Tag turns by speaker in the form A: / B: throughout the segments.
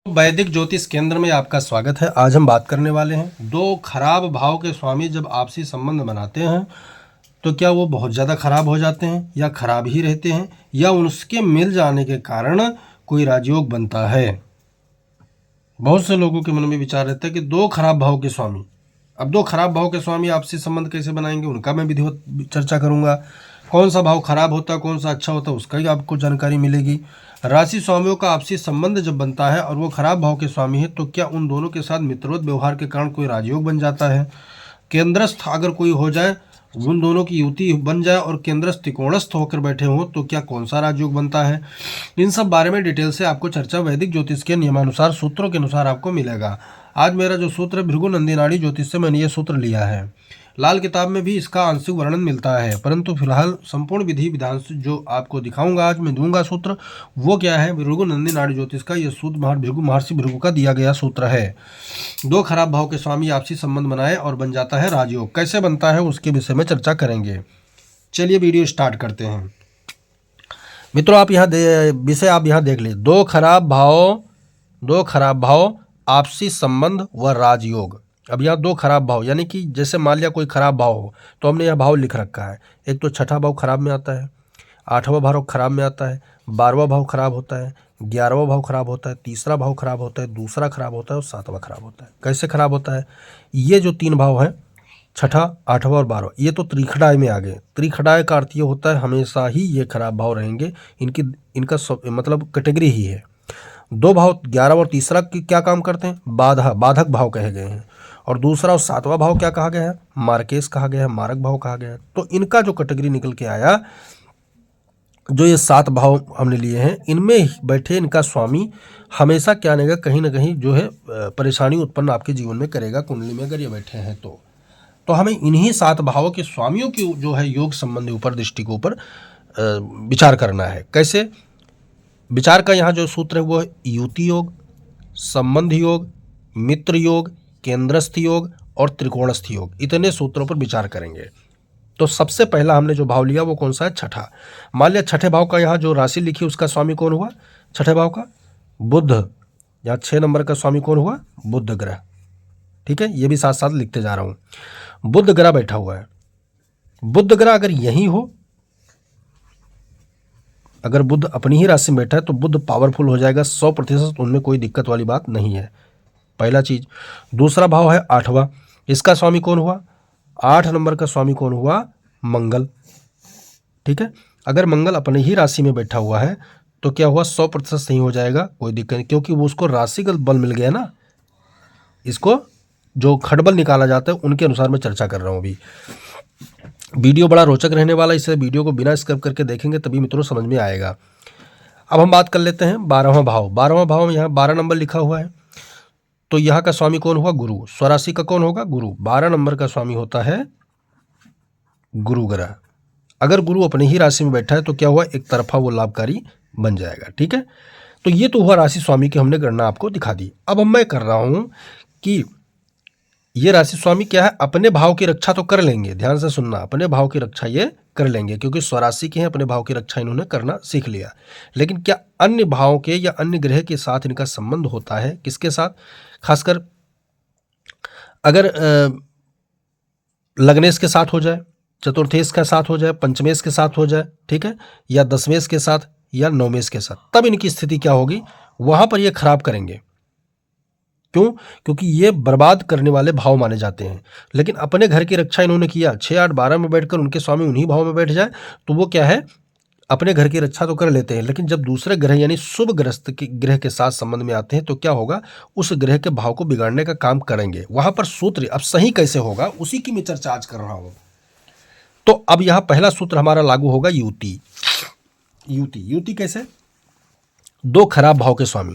A: वैदिक ज्योतिष केंद्र में आपका स्वागत है। आज हम बात करने वाले हैं दो खराब भाव के स्वामी जब आपसी संबंध बनाते हैं तो क्या वो बहुत ज़्यादा खराब हो जाते हैं या खराब ही रहते हैं या उसके मिल जाने के कारण कोई राजयोग बनता है। बहुत से लोगों के मन में विचार रहता है कि दो खराब भाव के स्वामी, अब दो खराब भाव के स्वामी आपसी संबंध कैसे बनाएंगे, उनका मैं विधिवत चर्चा करूंगा। कौन सा भाव खराब होता है, कौन सा अच्छा होता है, उसका ही आपको जानकारी मिलेगी। राशि स्वामियों का आपसी संबंध जब बनता है और वो खराब भाव के स्वामी है तो क्या उन दोनों के साथ मित्रवत व्यवहार के कारण कोई राजयोग बन जाता है। केंद्रस्थ अगर कोई हो जाए, उन दोनों की युति बन जाए और केंद्रस्थ त्रिकोणस्थ होकर बैठे हो तो क्या कौन सा राजयोग बनता है। इन सब बारे में डिटेल से आपको चर्चा वैदिक ज्योतिष के नियमानुसार सूत्रों के अनुसार आपको मिलेगा। आज मेरा जो सूत्र है भृगु नंदी नाड़ी ज्योतिष से मैंने ये सूत्र लिया है। लाल किताब में भी इसका आंशिक वर्णन मिलता है, परंतु फिलहाल संपूर्ण विधि विधान से जो आपको दिखाऊंगा आज मैं दूंगा सूत्र, वो क्या है, भृगु नंदी नाड़ी ज्योतिष का ये सूत्र भृगु महर्षि भृगु का दिया गया सूत्र है। दो खराब भाव के स्वामी आपसी संबंध बनाए और बन जाता है राजयोग। कैसे बनता है उसके विषय में चर्चा करेंगे। चलिए वीडियो स्टार्ट करते हैं। मित्रों आप यहाँ विषय आप यहाँ देख लीजिए, दो खराब भाव आपसी संबंध व राजयोग। अब यहाँ दो खराब भाव यानी कि जैसे मान लिया कोई खराब भाव हो तो हमने यहाँ भाव लिख रखा है। एक तो छठा भाव खराब में आता है, आठवां भाव खराब में आता है, 12वां भाव खराब होता है, 11वां भाव खराब होता है, तीसरा भाव खराब होता है, दूसरा खराब होता है और 7वां खराब होता है। कैसे खराब होता है, ये जो तीन भाव हैं छठा, 8वां और 12वां, ये तो त्रिखड़ाय में आ गए। त्रिखड़ाय का अर्थ ये होता है हमेशा ही ये खराब भाव रहेंगे, इनका मतलब कैटेगरी ही है। दो भाव 11 और तीसरा क्या काम करते हैं, बाधक भाव कहे गए हैं, और दूसरा और 7वां भाव क्या कहा गया है, मार्केश कहा गया है, मारक भाव कहा गया है। तो इनका जो कैटेगरी निकल के आया, जो ये 7 भाव हमने लिए हैं, इनमें बैठे इनका स्वामी हमेशा क्या आनेगा, कहीं ना कहीं जो है परेशानी उत्पन्न आपके जीवन में करेगा। कुंडली में अगर ये बैठे हैं तो हमें इन्हीं 7 भावों के स्वामियों की जो है योग संबंधी ऊपर दृष्टि के ऊपर विचार करना है। कैसे विचार का यहाँ जो सूत्र है वो है युति योग, संबंध योग, मित्र योग, केंद्रस्थ योग और त्रिकोणस्थ योग। इतने सूत्रों पर विचार करेंगे। तो सबसे पहला हमने जो भाव लिया वो कौन सा है, छठा। मान लिया छठे भाव का यहाँ जो राशि लिखी उसका स्वामी कौन हुआ, छठे भाव का बुध। यहाँ 6 नंबर का स्वामी कौन हुआ, बुध ग्रह। ठीक है, ये भी साथ साथ लिखते जा रहा हूँ। बुध ग्रह बैठा हुआ है। बुध ग्रह अगर यही हो, अगर बुध अपनी ही राशि में बैठा है तो बुध पावरफुल हो जाएगा 100%, उनमें कोई दिक्कत वाली बात नहीं है। पहला चीज। दूसरा भाव है 8वां, इसका स्वामी कौन हुआ, 8 नंबर का स्वामी कौन हुआ, मंगल। ठीक है, अगर मंगल अपने ही राशि में बैठा हुआ है तो क्या हुआ, 100% सही हो जाएगा, कोई दिक्कत नहीं, क्योंकि वो उसको राशिगत बल मिल गया ना। इसको जो खटबल निकाला जाता है उनके अनुसार मैं चर्चा कर रहा हूँ। अभी वीडियो बड़ा रोचक रहने वाला, इससे वीडियो को बिना स्किप करके देखेंगे तभी मित्रों समझ में आएगा। अब हम बात कर लेते हैं 12वां भाव। 12वां भाव में यहाँ 12 नंबर लिखा हुआ है, तो यहाँ का स्वामी कौन हुआ, गुरु। स्वराशि का कौन होगा, गुरु। 12 नंबर का स्वामी होता है गुरु ग्रह। अगर गुरु अपनी ही राशि में बैठा है तो क्या हुआ, एक तरफा वो लाभकारी बन जाएगा। ठीक है, तो ये तो हुआ राशि स्वामी की हमने गणना आपको दिखा दी। अब मैं कर रहा हूं कि ये राशि स्वामी क्या है, अपने भाव की रक्षा तो कर लेंगे, ध्यान से सुनना, अपने भाव की रक्षा ये कर लेंगे क्योंकि स्वराशि के हैं, अपने भाव की रक्षा इन्होंने करना सीख लिया। लेकिन क्या अन्य भावों के या अन्य ग्रह के साथ इनका संबंध होता है, किसके साथ, खासकर अगर लग्नेश के साथ हो जाए, चतुर्थेश के साथ हो जाए, पंचमेश के साथ हो जाए, ठीक है, या दशमेश के साथ या नवमेश के साथ, तब इनकी स्थिति क्या होगी, वहां पर ये खराब करेंगे। क्यों, क्योंकि ये बर्बाद करने वाले भाव माने जाते हैं। लेकिन अपने घर की रक्षा इन्होंने किया, 6, 8, 12 में बैठकर उनके स्वामी उन्हीं भाव में बैठ जाए तो वो क्या है, अपने घर की रक्षा तो कर लेते हैं। लेकिन जब दूसरे ग्रह यानी शुभ ग्रस्त के ग्रह के साथ संबंध में आते हैं तो क्या होगा, उस ग्रह के भाव को बिगाड़ने का काम करेंगे। वहां पर सूत्र अब सही कैसे होगा उसी की मैं चर्चा आज कर रहा हूं। तो अब यहां पहला सूत्र हमारा लागू होगा, युति। युति कैसे, दो खराब भाव के स्वामी।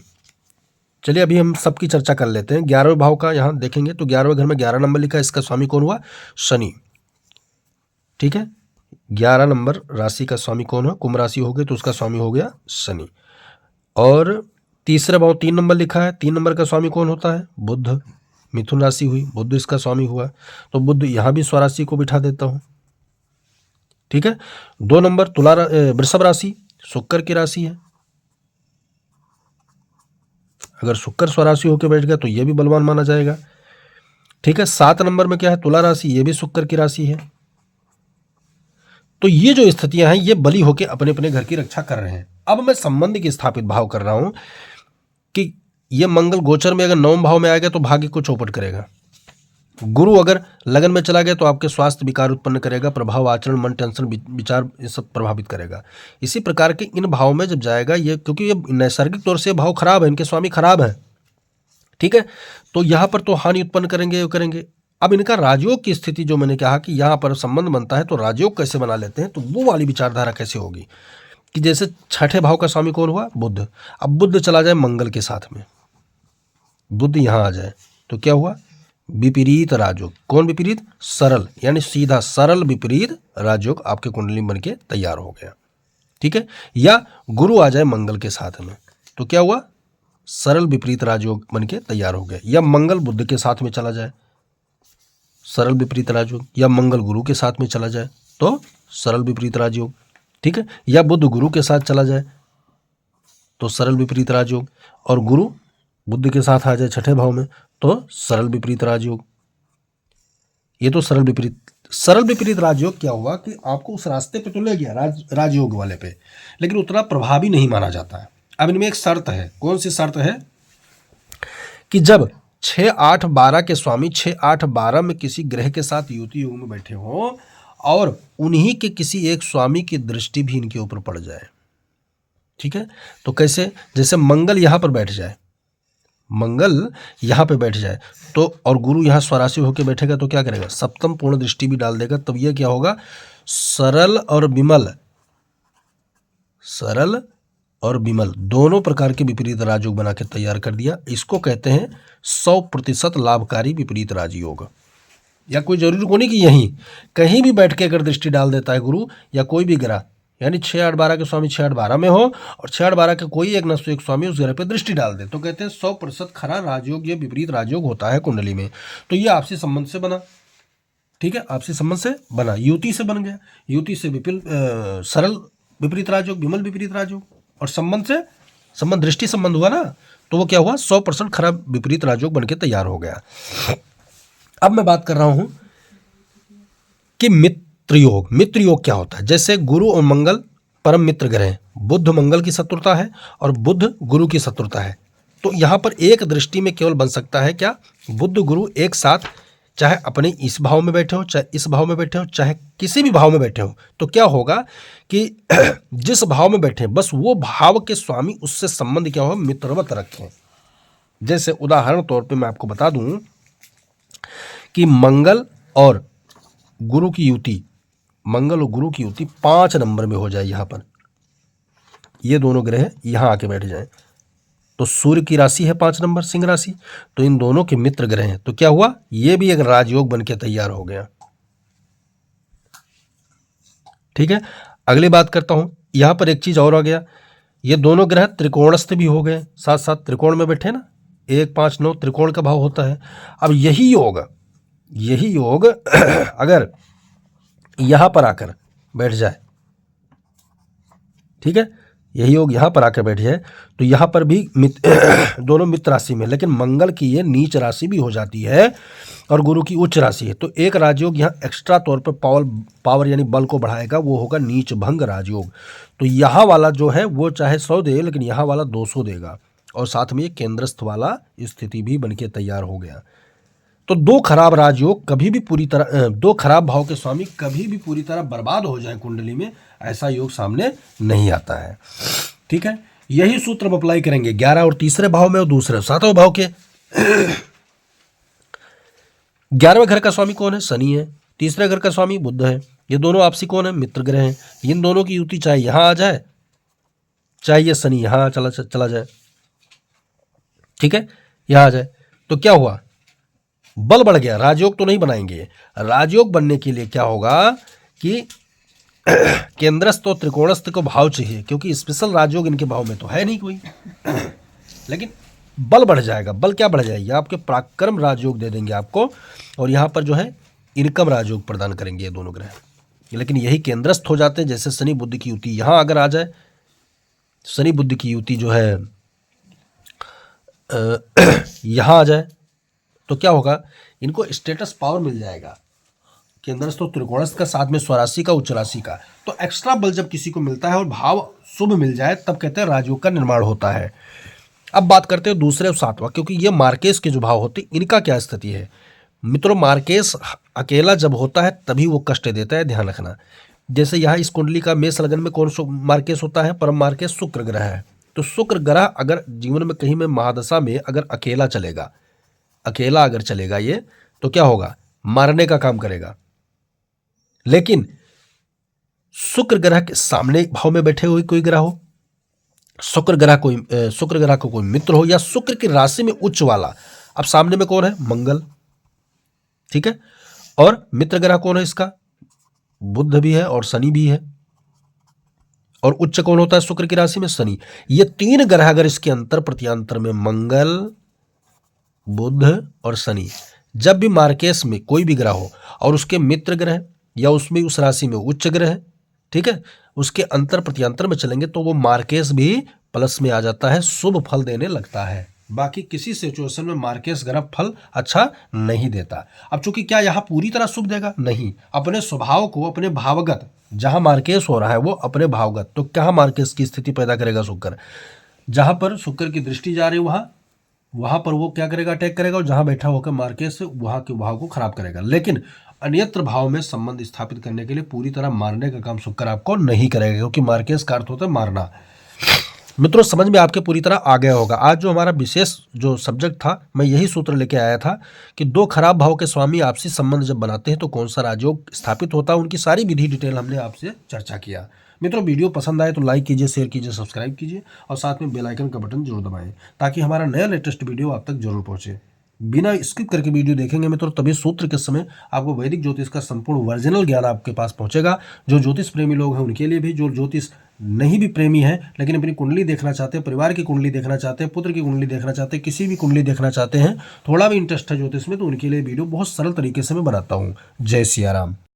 A: चलिए अभी हम सबकी चर्चा कर लेते हैं। 11वें भाव का यहां देखेंगे तो 11वें घर में 11 नंबर लिखा है, इसका स्वामी कौन हुआ, शनि। ठीक है, 11 नंबर राशि का स्वामी कौन है, कुंभ राशि हो गई तो उसका स्वामी हो गया शनि। और तीसरा भाव 3 नंबर लिखा है, 3 नंबर का स्वामी कौन होता है, बुध। मिथुन राशि हुई, बुध इसका स्वामी हुआ, तो बुध यहां भी स्वराशि को बिठा देता हूं। ठीक है, 2 नंबर वृषभ राशि, शुक्र की राशि है। अगर शुक्र स्वराशि होकर बैठ गया तो ये भी बलवान माना जाएगा। ठीक है, 7 नंबर में क्या है, तुला राशि, ये भी शुक्र की राशि है। तो ये जो स्थितियां हैं ये बली होकर अपने अपने घर की रक्षा कर रहे हैं। अब मैं संबंध की स्थापित भाव कर रहा हूं कि ये मंगल गोचर में अगर 9वें भाव में आएगा तो भाग्य को चौपट करेगा। गुरु अगर लगन में चला गया तो आपके स्वास्थ्य विकार उत्पन्न करेगा, प्रभाव, आचरण, मन, टेंशन, विचार, ये सब प्रभावित करेगा। इसी प्रकार के इन भाव में जब जाएगा ये, क्योंकि ये नैसर्गिक तौर से भाव खराब है, इनके स्वामी खराब है, ठीक है, तो यहाँ पर तो हानि उत्पन्न करेंगे। अब इनका राजयोग की स्थिति जो मैंने कहा कि यहाँ पर संबंध बनता है तो राजयोग कैसे बना लेते हैं, तो वो वाली विचारधारा कैसे होगी कि जैसे छठे भाव का स्वामी कौन हुआ, बुध। अब बुध चला जाए मंगल के साथ में, बुध यहाँ आ जाए तो क्या हुआ, विपरीत राजयोग। कौन विपरीत, सरल, यानी सीधा सरल विपरीत राजयोग आपके कुंडली बन के तैयार हो गया। ठीक है, या गुरु आ जाए मंगल के साथ में तो क्या हुआ, सरल विपरीत राजयोग बन के तैयार हो गया। या मंगल बुध के साथ में चला जाए, सरल विपरीत राजयोग, या मंगल गुरु के साथ में चला जाए तो सरल विपरीत राजयोग। ठीक है, या बुध गुरु के साथ चला जाए तो सरल विपरीत राजयोग, और गुरु बुध के साथ आ जाए छठे भाव में तो सरल विपरीत राजयोग। ये तो सरल विपरीत राजयोग क्या हुआ कि आपको उस रास्ते पे तो ले गया राजयोग वाले पे, लेकिन उतना प्रभावी नहीं माना जाता है। अब इनमें एक शर्त है, कौन सी शर्त है कि जब 6, 8, 12 के स्वामी 6, 8, 12 में किसी ग्रह के साथ युति योग में बैठे हों और उन्हीं के किसी एक स्वामी की दृष्टि भी इनके ऊपर पड़ जाए। ठीक है, तो कैसे, जैसे मंगल यहाँ पर बैठ जाए, मंगल यहाँ पे बैठ जाए तो, और गुरु यहाँ स्वराशि होकर बैठेगा तो क्या करेगा, सप्तम पूर्ण दृष्टि भी डाल देगा। तब ये क्या होगा, सरल और विमल दोनों प्रकार के विपरीत राजयोग बना के तैयार कर दिया। इसको कहते हैं 100% लाभकारी विपरीत राजयोग। या कोई जरूरी को नहीं कि यहीं कहीं भी बैठ के अगर दृष्टि डाल देता है गुरु या कोई भी ग्रह, यानी 6, 8, 12 के स्वामी 6, 8, 12 में हो और 6, 8, 12 के कोई एक नस्तु एक स्वामी उस ग्रह पे दृष्टि डाल दे तो कहते हैं 100% खरा राजयोग या विपरीत राजयोग होता है कुंडली में। तो ये आपसी संबंध से बना, ठीक है, आपसी संबंध से बना, युति से बन गया, युति से सरल विपरीत राजयोग, विमल विपरीत राजयोग, और संबंध दृष्टि संबंध हुआ ना, तो वो क्या हुआ, 100% खराब विपरीत राजयोग बन के तैयार हो गया। अब मैं बात कर रहा हूं कि मित्र योग क्या होता है। जैसे गुरु और मंगल परम मित्र ग्रह हैं, बुध मंगल की शत्रुता है और बुध गुरु की शत्रुता है, तो यहां पर एक दृष्टि में केवल बन सकता है क्या, बुध गुरु एक साथ, चाहे अपने इस भाव में बैठे हो, चाहे इस भाव में बैठे हो, चाहे किसी भी भाव में बैठे हो, तो क्या होगा कि जिस भाव में बैठे बस वो भाव के स्वामी उससे संबंध क्या हो, मित्रवत रखें। जैसे उदाहरण तौर पे मैं आपको बता दूं कि मंगल और गुरु की युति 5 नंबर में हो जाए, यहां पर ये दोनों ग्रह यहां आके बैठ जाएं तो सूर्य की राशि है 5 नंबर सिंह राशि, तो इन दोनों के मित्र ग्रह हैं, तो क्या हुआ, ये भी एक राजयोग बन के तैयार हो गया। ठीक है, अगली बात करता हूं, यहां पर एक चीज और आ गया, ये दोनों ग्रह त्रिकोणस्थ भी हो गए, साथ साथ त्रिकोण में बैठे ना, 1, 5, 9 त्रिकोण का भाव होता है। अब यही योग अगर यहां पर आकर बैठ जाए, ठीक है, यही योग यहां पर आकर बैठ जाए तो यहां पर भी दोनों मित्र राशि में, लेकिन मंगल की ये नीच राशि भी हो जाती है और गुरु की उच्च राशि है, तो एक राजयोग यहाँ एक्स्ट्रा तौर पर पावर यानी बल को बढ़ाएगा, वो होगा नीच भंग राजयोग। तो यहाँ वाला जो है वो चाहे 100 दे, लेकिन यहाँ वाला 200 देगा, और साथ में ये केंद्रस्थ वाला स्थिति भी बनके तैयार हो गया। तो दो खराब राजयोग कभी भी पूरी तरह, दो खराब भाव के स्वामी कभी भी पूरी तरह बर्बाद हो जाए कुंडली में, ऐसा योग सामने नहीं आता है। ठीक है, यही सूत्र हम अप्लाई करेंगे 11 और तीसरे भाव में और दूसरे 7वें भाव के। 11वें घर का स्वामी कौन है, शनि है, तीसरे घर का स्वामी बुध है, ये दोनों आपसी कौन है, मित्र ग्रह हैं। इन दोनों की युति चाहे यहां आ जाए चाहे ये शनि यहां चला जाए, ठीक है, यहां आ जाए तो क्या हुआ, बल बढ़ गया। राजयोग तो नहीं बनाएंगे, राजयोग बनने के लिए क्या होगा कि केंद्रस्थ और त्रिकोणस्थ को भाव चाहिए, क्योंकि स्पेशल राजयोग इनके भाव में तो है नहीं कोई, लेकिन बल बढ़ जाएगा। बल क्या बढ़ जाएगा, आपके पराक्रम राजयोग दे देंगे आपको, और यहाँ पर जो है इनकम राजयोग प्रदान करेंगे ये दोनों ग्रह। लेकिन यही केंद्रस्थ हो जाते हैं, जैसे शनि बुध की युति यहाँ अगर आ जाए, शनि बुध की युति जो है यहाँ आ जाए तो क्या होगा, इनको स्टेटस पावर मिल जाएगा कि अंदर तो त्रिकोणस्थ का, साथ में स्वराशि का, उच्च राशि का। तो एक्स्ट्रा बल जब किसी को मिलता है और भाव शुभ मिल जाए तब कहते हैं राजयोग का निर्माण होता है। अब बात करते हैं दूसरे और सातवां, क्योंकि ये मार्केश के जो भाव होते हैं इनका क्या स्थिति है। मित्रों, मार्केश अकेला जब होता है तभी वो कष्ट देता है, ध्यान रखना। जैसे यहाँ इस कुंडली का मेष लगन में कौन मार्केश होता है, परम मार्केश शुक्र ग्रह है। तो शुक्र ग्रह अगर जीवन में कहीं में महादशा में अगर अकेला चलेगा, अकेला अगर चलेगा ये, तो क्या होगा, मारने का काम करेगा। लेकिन शुक्र ग्रह के सामने भाव में बैठे हुए कोई ग्रह हो, शुक्र ग्रह का कोई मित्र हो, या शुक्र की राशि में उच्च वाला। अब सामने में कौन है, मंगल, ठीक है। और मित्र ग्रह कौन है इसका, बुध भी है और शनि भी है। और उच्च कौन होता है शुक्र की राशि में, शनि। ये तीन ग्रह अगर इसके अंतर प्रत्यांतर में, मंगल, बुध और शनि, जब भी मार्केश में कोई भी ग्रह हो और उसके मित्र ग्रह या उसमें उस राशि में उच्च ग्रह, ठीक है, उसके अंतर प्रत्यांतर में चलेंगे तो वो मार्केश भी प्लस में आ जाता है, शुभ फल देने लगता है। बाकी किसी सिचुएशन में मार्केश ग्रह फल अच्छा नहीं देता। अब चूंकि क्या यहाँ पूरी तरह शुभ देगा, नहीं, अपने स्वभाव को, अपने भावगत, जहां मार्केश हो रहा है वो अपने भावगत, तो क्या मार्केश की स्थिति पैदा करेगा शुक्र, जहां पर शुक्र की दृष्टि जा रही वहां पर वो क्या करेगा, अटैक करेगा, और जहां बैठा होकर मार्केश से वहां के भाव को खराब करेगा। लेकिन अन्यत्र भाव में संबंध स्थापित करने के लिए पूरी तरह मारने का काम शुक्र आपको नहीं करेगा, क्योंकि मार्केश का अर्थ होता है मारना। मित्रों, समझ में आपके पूरी तरह आ गया होगा। आज जो हमारा विशेष जो सब्जेक्ट था, मैं यही सूत्र लेके आया था कि दो खराब भाव के स्वामी आपसी संबंध जब बनाते हैं तो कौन सा राजयोग स्थापित होता है, उनकी सारी विधि डिटेल हमने आपसे चर्चा किया। मित्रों, वीडियो पसंद आए तो लाइक कीजिए, शेयर कीजिए, सब्सक्राइब कीजिए और साथ में बेल आइकन का बटन जरूर दबाएं, ताकि हमारा नया लेटेस्ट वीडियो आप तक जरूर पहुंचे। बिना स्किप करके वीडियो देखेंगे मित्रों, तभी सूत्र के समय आपको वैदिक ज्योतिष का संपूर्ण ओरिजिनल ज्ञान आपके पास पहुंचेगा। जो ज्योतिष प्रेमी लोग हैं उनके लिए भी, जो ज्योतिष नहीं भी प्रेमी हैं लेकिन अपनी कुंडली देखना चाहते हैं, परिवार की कुंडली देखना चाहते हैं, पुत्र की कुंडली देखना चाहते हैं, किसी भी कुंडली देखना चाहते हैं, थोड़ा भी इंटरेस्ट है ज्योतिष में, तो उनके लिए वीडियो बहुत सरल तरीके से मैं बनाता हूँ। जय सिया राम।